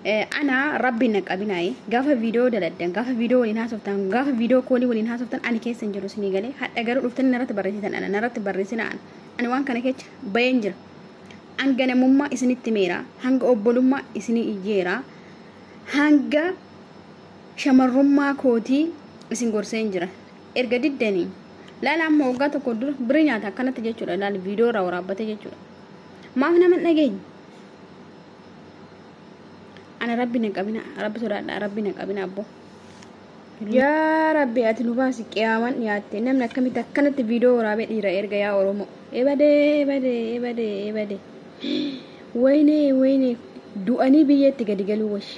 أنا ربي إنك أبنائي قافة فيديو دلدن قافة فيديو ولينها سفتان قافة فيديو كولي ولينها سفتان أنا كيس سنجرو سني قالي حتى قالوا رفتن نرت بريسيتن أنا نرت بريسينا أنا وان كان كيتش بينجر أنجنا مما إسني التميرة هنج أبولما إسني إجيرا هنج شمرما كوتي إسن غورسنجرا إرجع ددني لا لا ما وقعت كودر برينيا تا كانت تجتشورا لا الفيديو را ورابة تجتشورا ما فينا من نجين أنا ربي نكابينا ربي سورة ربي نكابينا أبو يا ربي أتنوباسي كيامان يا تنام نكمي تكنت فيديو رابط إيرا إرجع يا أورومو إبادة ويني دواني بيجي تجدي وش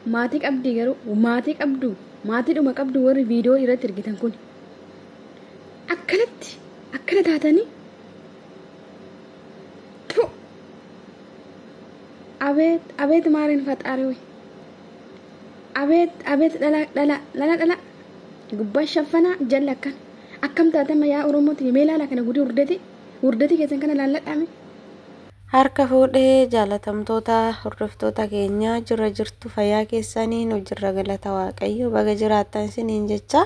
ماتك أبدي جرو وماتك أبدو ماتك وما أبدو وري فيديو إيرا ترجع تنكون أكلت هاتني أبيت مارين فتاري أبيت لا قبّا شفنا جلّك أكم تاتما يا أوروموتي ميلا لكن أقولي وردتي كيسن كان لا أمي Harka fuudhee jaalatamtoota hordoftoota keenya jirra jirtu fayyaa keessanii nu jirra galata waaqayyo baga jiraattan isiniin jecha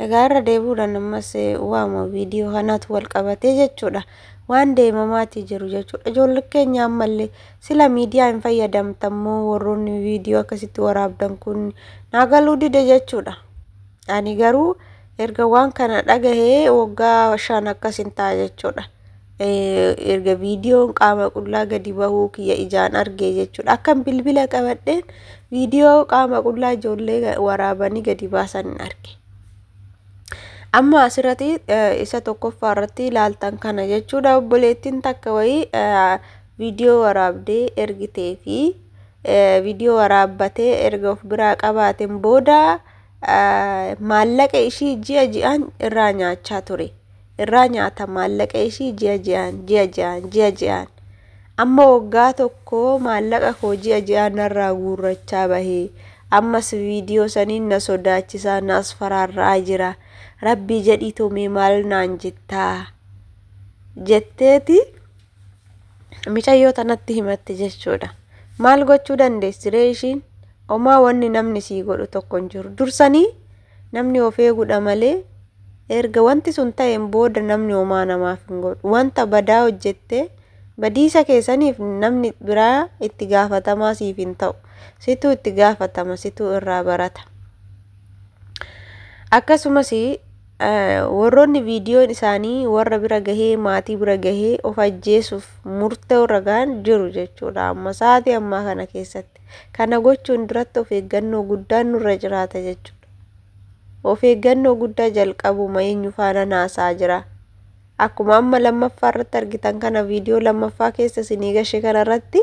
egaa irra deebuudhaan ammas waama viidiyoo kanatu wal qabatee jechuudha waan deemamaatii jiru jechuudha ijoollee keenya ammallee sila miidiyaa hin fayyadamtammoo warroonni viidiyoo akkasitti waraabdan kun naagaluu dide jechuudha ani garuu erga waan kana dhagahee waggaa 5 akkasin ta'a jechuudha erga viidiyoon qaama qullaa gadi bahuu kiyya ijaan argee jechuudha akkam bilbila qabadheen viidiyoo qaama qullaa ijoollee waraabanii gadi baasan arge amma asirratti isa tokkoffaa irratti ilaaltan kana jechuudha obboleettiin takka wayii viidiyoo waraabdee ergitee fi viidiyoo waraabbatee erga of biraa qabaateen booda maallaqa ishii ji'aan irraa nyaachaa ture irraa nyaata maallaqa ishii ji'aan amma waggaa tokko maallaqa koo ji'aan irraa guurrachaa bahee ammas viidiyoo saniin na sodaachisaa naas faraarraa jira rabbii jedhiitu mee maal naan jettaa jetteeti micayyoo tanatti himatte jechuudha maal gochuu dandeessiree ishiin omaa wanni namni sii godhu tokko hin jiru dursanii namni of eegudha malee erga wanti sun ta'een booda namni homaa namaaf hin godhu wanta badaa hojjette badiisa keessaniif namni biraa itti gaafatamaa siif hin ta'u situ itti gaafatama situ irraa barata akkasumas warroonni viidiyoon isaanii warra bira gahee maatii bira gahee of ajjeesuuf murtee ragaan jiru jechuudha amma sa'aatii ammaa kana keessatti kana gochuun duratti of eeggannoo guddaan nurra jiraata jechuudha of eeggannoo guddaa jalqabuma eenyu faana naasaa jira akkuma amma lammaffaa irratti argitan kana viidiyoo lammaffaa keessa isinii gashe kana irratti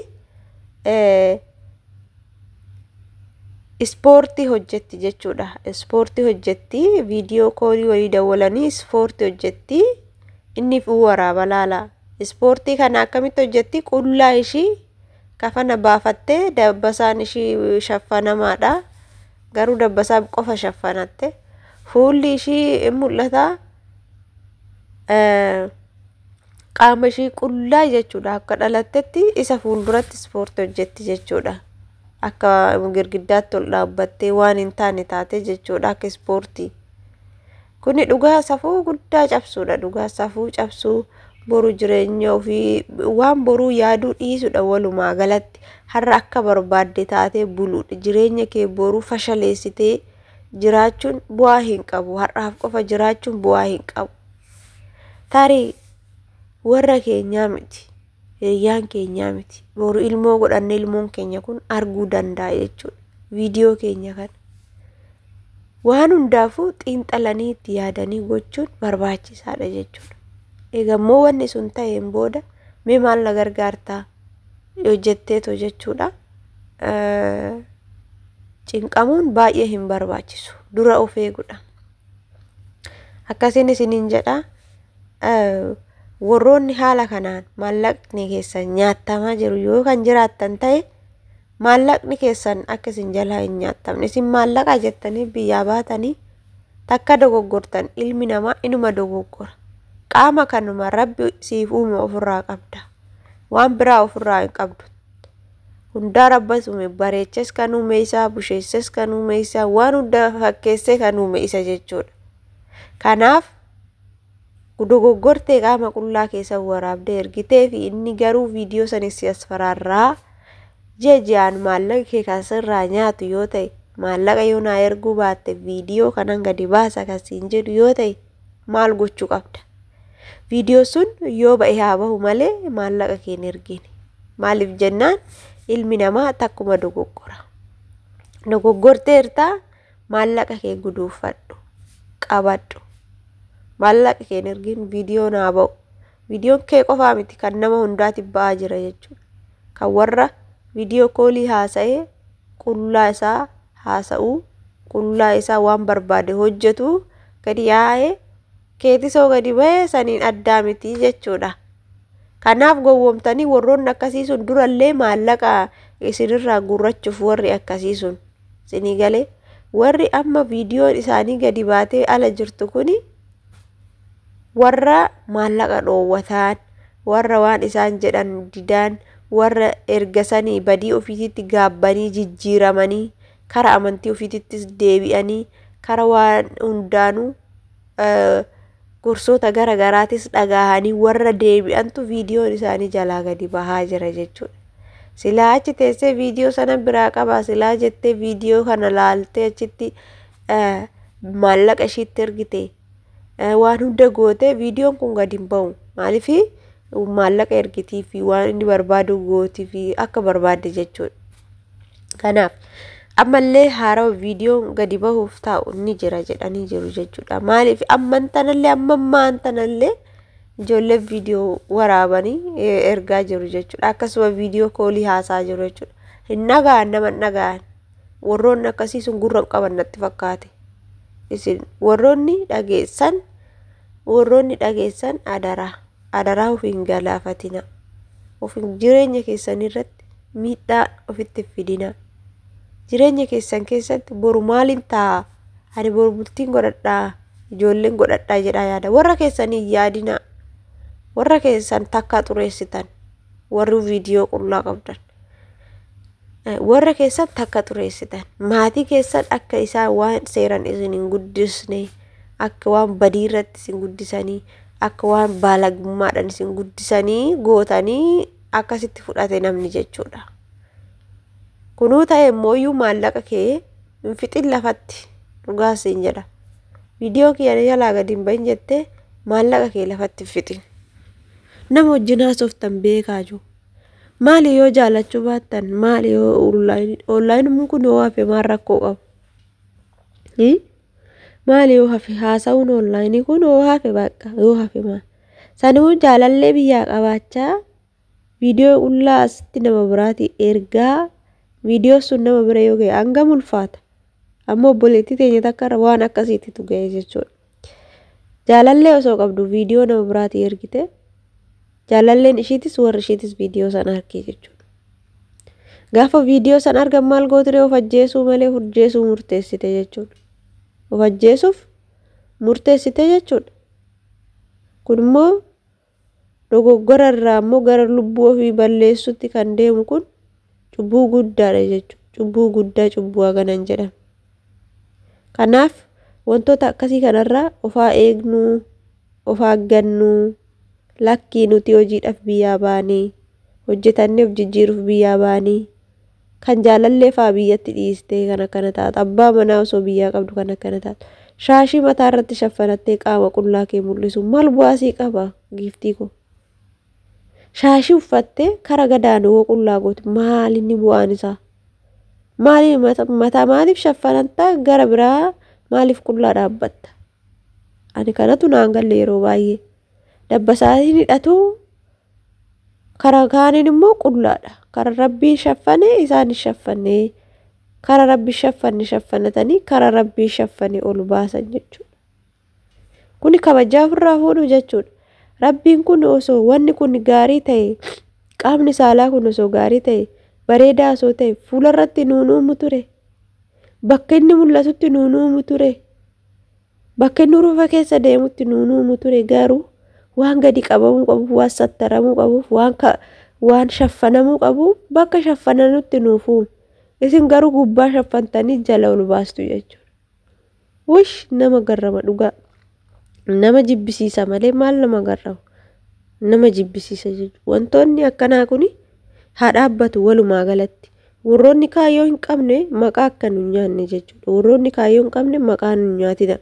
ispoortii hojjetti jechuudha ispoortii hojjetti viidiyoo koolii walii dawwalanii ispoortii hojjetti inni fi waraaba laala ispoortii kana akkamitti hojjetti qullaa ishii kafana baafattee dabbasaan ishii shaffanamaadha garuu dabbasaa qofa shaffanatte fuulli ishii mul'ata qaama ishii qullaa jechuudha akka dhalattetti isa fuulduratti ispoortii hojjetti jechuudha akka girgiddaatti ol dhaabbattee waan hin taane taate jechuudha akka ispoortii kuni dhugaa safuu guddaa cabsuudha dhugaa safuu cabsuu boru jireenya ofii waan boruu yaaduu dhiisuudha walumaa galatti har'a akka barbaadde taate buluudha jireenya kee boruu fashaleessitee jiraachuun bu'aa hin qabu har'aaf qofa jiraachuun bu'aa hin qabu tarii warra keenyaa miti hiriyyaan keenyaa miti boru ilmoo godhanne ilmoon keenya kun arguu danda'a jechuudha viidiyoo keenya kana waan hundaafuu xiinxalanii itti yaadanii gochuun barbaachisaadha jechuudha eegammoo wanni sun ta'een booda mee maal na gargaartaa yoo jetteeto jechuudha cinqamuun baay'ee hin barbaachisu dura of eeguudha akkasiin isiniin jedha warroonni haala kanaan maallaqni keessan nyaatamaa jiru yoo kan jiraattan ta'e maallaqni keessan akka isin jalaa hin nyaatamne isin maallaqa jettanii biyyaa baatanii takka dogoggortan ilmi namaa inuma dogoggora qaama kanuma rabbi siif uume ofirraa qabda waan biraa ofirraa hin qabdu hundaa rabbas uume bareechas kan uume isaa busheessas kan uume isaa waan hunda fakkeessee kan uume isa jechuudha. Kanaaf dogoggortee qaama qullaa keessa waraabdee ergitee fi inni garuu viidiyoo sanis as faraarraa jejaan maallaqa kee kasirraa nyaatu yoo ta'e maallaqa yoo naa erguu baatte viidiyoo kanan gadi baasa kasiin jedhu yoo ta'e maal gochuu qabda? Viidiyoo sun yoo ba'e haa bahu malee maallaqa kee hin ergine. Maaliif jennaan ilmi namaa takkuma dogoggora. Dogoggorteertaa maallaqa kee guduufadhu qabadhu. Maallaqa kee hin ergin viidiyoo naa ba'u. Viidiyoon kee qofaa miti kan nama hundaatiif ba'aa jira jechuudha. Kan warra viidiyoo koolii haasa'ee qullaa isaa haasa'uu qullaa isaa waan barbaade hojjetu gadi yaa'ee keetisoo gadi ba'ee saniin addaa miti jechuudha. Kanaaf gowwoomtanii warroonni akkasii sun durallee maallaqa isinirraa gurrachuuf warri akkasii sun isinii galee warri amma viidiyoon isaanii gadi baatee ala jirtu kuni warra maallaqa dhoowwataan warra waan isaan jedhan didaan warra ergasanii badii ofiititti gaabbanii jijjiiramanii kara amantii ofiitittis deebi'anii kara waan hundaanuu gorsoota garaagaraatis dhagahanii warra deebi'antu viidiyoon isaanii jalaa gadi bahaa jira jechuudha. Silaa achi teessee viidiyoo sana biraa qabaa silaa jettee viidiyoo kana laaltee achitti maallaqa ishiitti ergite waan hunda gootee viidiyoon kun gadi hin ba'u. Maaliif maallaqa ergitii fi waan inni barbaadu gootii fi akka barbaadde jechuudha. Kanaaf ammallee haarawa viidiyoon gadi bahuuf taa'u ni jira jedhanii jiru jechuudha. Maaliif amman tanallee ijoollee viidiyoo waraabanii ergaa jiru jechuudha. Akkasuma viidiyoo koolii haasaa jiru jechuudha. Hin nagaan nama nagaan warroonni akkasii sun gurra qaban natti fakkaate. Isin warroonni dhageessan adaraa ofiin galaafatina. Ofiin jireenya keessan irratti miidhaa ofitti fidina. Jireenya keessan keessatti boru maaliin ta'a? Ani boru bultiin godhadhaa, ijoolleen godhadhaa jedhaa yaada. Warra keessanii yaadina. Warra keessan takka xureessitan. Warri viidiyoo qullaa qabdan. Warra keessan takka xureessitan. Maatii keessan akka isaan waan seeran isin hin guddisne, akka waan badii irratti isin guddisanii, akka waan baalagummaadhaan isin guddisanii gootanii akkasitti fudhate namni jechuudha. Kunuu ta'e mooyyuu maallaqa kee hin fixin lafatti dhugaa siin jedha. Viidiyoo kiyya jalaa gadi hin bahin jettee maallaqa kee lafatti hin fixin. Nama wajjin haasoftan beekaa jiru. Maali yoo jaalachuu baattan maali yoo onlaayinii kun yoo hafe maal rakkoo qabu? Maali yoo hafe haasa'uun onlaayinii kun yoo hafe bakka yoo hafe maal? Sanuu jaalallee biyyaa qabaachaa viidiyoo qullaa asitti nama biraati ergaa viidiyoo sun nama bira yoo ga'e hanga mulfaata. Ammoo obboleettii teenya takka waan akkasiitti ga'e jechuudha. Jaalallee osoo qabdu viidiyoo nama biraati ergite jaalalleen ishiitis warri ishiitis viidiyoo sana argee jechuudha. Gaafa viidiyoo sana argan maal gootiree of ajjeesuu malee hojjeesuu murteessite jechuudha. Of ajjeesuuf murteessite jechuudha. Kun immoo dogoggora irraa immoo gara lubbuu ofii balleessutti kan deemu kun cubbuu guddaadha jechuudha. Cubbuu guddaa cubbuu haganan jedhama. Kanaaf wantoota akkasii kanarraa ofaa eegnuu, ofaa aggannuu, lakkii nuti hojiidhaaf biyyaa baanii, hojjetannee of jijjiiruuf biyyaa baanii, kan jaalallee fa'aa biyyatti dhiistee kan akkana taatu, abbaa manaa osoo biyyaa qabdu kan akkana taatu, shaashii mataa irratti shaffanattee qaama qullaa kee mul'isu maal bu'aasii qaba giiftii koo? Shaashii uffattee kara gadaanuu qullaa gootu maal inni bu'aan isaa? Maaliif mataa maaliif shaffanattaa gara biraa maaliif qullaa dhaabbatta? Ani kanatu naan galle yeroo baay'ee. Dabbasaatiin hidhatu kara kaaniin immoo qullaadha. Kara rabbii shaffane isaanis shaffanne. Kara rabbii shaffanatanii kara rabbii shaffanee ol baasan jechuudha. Kuni kabajaa ofirraa fuudhu jechuudha. Rabbiin kun osoo wanni kun gaarii ta'e qaamni saalaa kun osoo gaarii ta'e bareedaa osoo ta'e fuula irratti nuunuumu ture. Bakka inni mul'atutti nuunuumu ture. Bakka inni rufa keessa deemutti nuunuumu ture garuu waan gadi qabamuu qabuuf waan sattaramuu qabuuf waan shaffanamuu qabu bakka shaffananutti nuufu isin garuu gubbaa shaffantanii jala ol baastu jechuudha. Wish nama garrama dhugaa nama jibbisiisa malee maal nama garrama nama jibbisiisa jechuudha. Wantoonni akkanaa kuni haa dhaabbatu walumaa galatti. Warroonni kaayyoo hin qabne maqaa akka nu nyaanne jechuudha. Warroonni kaayyoo hin qabne maqaa nu nyaatina.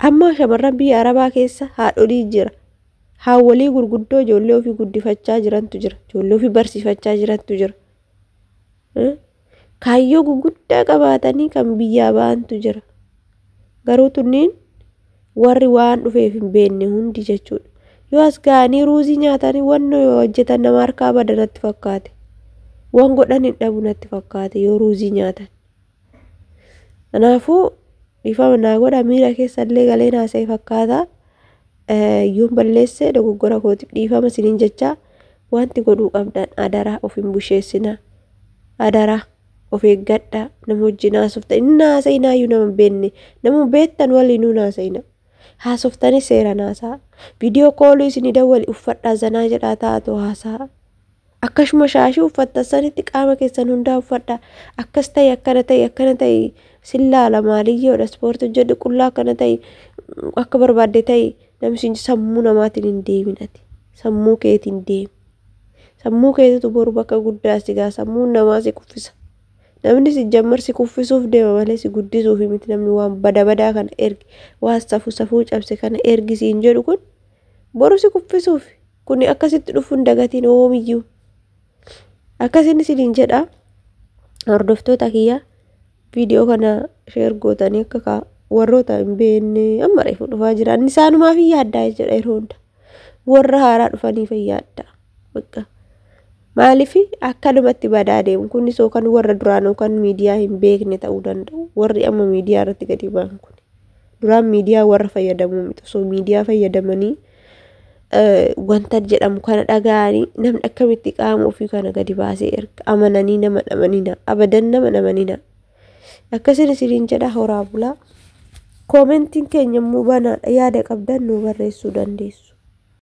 Amma shamarran biyya Arabaa keessa haadholii jira. Haawwalii gurguddoo ijoollee ofii guddifachaa jirantu jira. Ijoollee ofii barsiifachaa jirantu jira. Kaayyoo gurguddaa qabaatanii kan biyyaa ba'antu jira. Garuu tunniin warri waan dhufeef hin beekne hundi jechuudha. Yoo as ga'anii ruuzii nyaatanii wanno yoo hojjetan nama harkaa badanatti fakkaate. Waan godhan hin dhabu natti fakkaate yoo ruuzii nyaatan. Kanaafuu dhiifama naa godha miira keessallee galee naasee fakkaata. Yoon balleesse dogoggora kootiif dhiifama isiniin jecha wanti godhuu qabdan adaraa of hin busheessina. Adaraa of eeggadha nama wajjin haasoftan inni haasa'inaayyuu nama beekne nama beektan waliinuu haasa'ina. Haasoftanii seeraan haasa'a. Viidiyoo kooluu isinii dawwali uffadhaa zanaa jedhaa taa'atu haasa'a. Akkasuma shaashii uffatta sanitti qaama keessan hundaa uffadhaa. Akkas ta'e akkana ta'e sillaala maaliyyoodha ispoortii hojjedhu qullaa akkana ta'e akka barbaadde ta'e namni sammuu namaatiin hin deeminati. Sammuu keetiin deemi. Sammuu keetitu boru bakka guddaa si gaa sammuun namaa si kuffisa. Namni si jammar si kuffisuuf deema malee si guddisuuf miti namni waan badaa kana ergi waan safuu cabse kana ergisiin jedhu kun boru si kuffisuuf kuni akkasitti dhufuun dagatiin oomiyyuu. Akkasiin isiniin jedha hordoftoota kiyya viidiyoo kana sheer gootanii akka warroota hin beekne amma reefu dhufaa jiran isaanumaaf yaaddaa jedha yeroo hunda warra haaraa dhufanii fayyadda bakka maaliif akkanumatti badaa deemu kunis yookaan warra duraan yookaan miidiyaa hin beekne ta'uu danda'u warri amma miidiyaa irratti gadi ba'an kun duraan miidiyaa warra fayyadamuu miti osoo miidiyaa fayyadamanii wanta jedhamu kana dhaga'anii namni akkamitti qaama ofii kana gadi baasee erga amananii nama dhamanina abadan nama dhamanina akkasiin isiniin jedha horaa bulaa. Koomentiin keenya immoo banaadha yaada qabdan nu barreessuu dandeessu.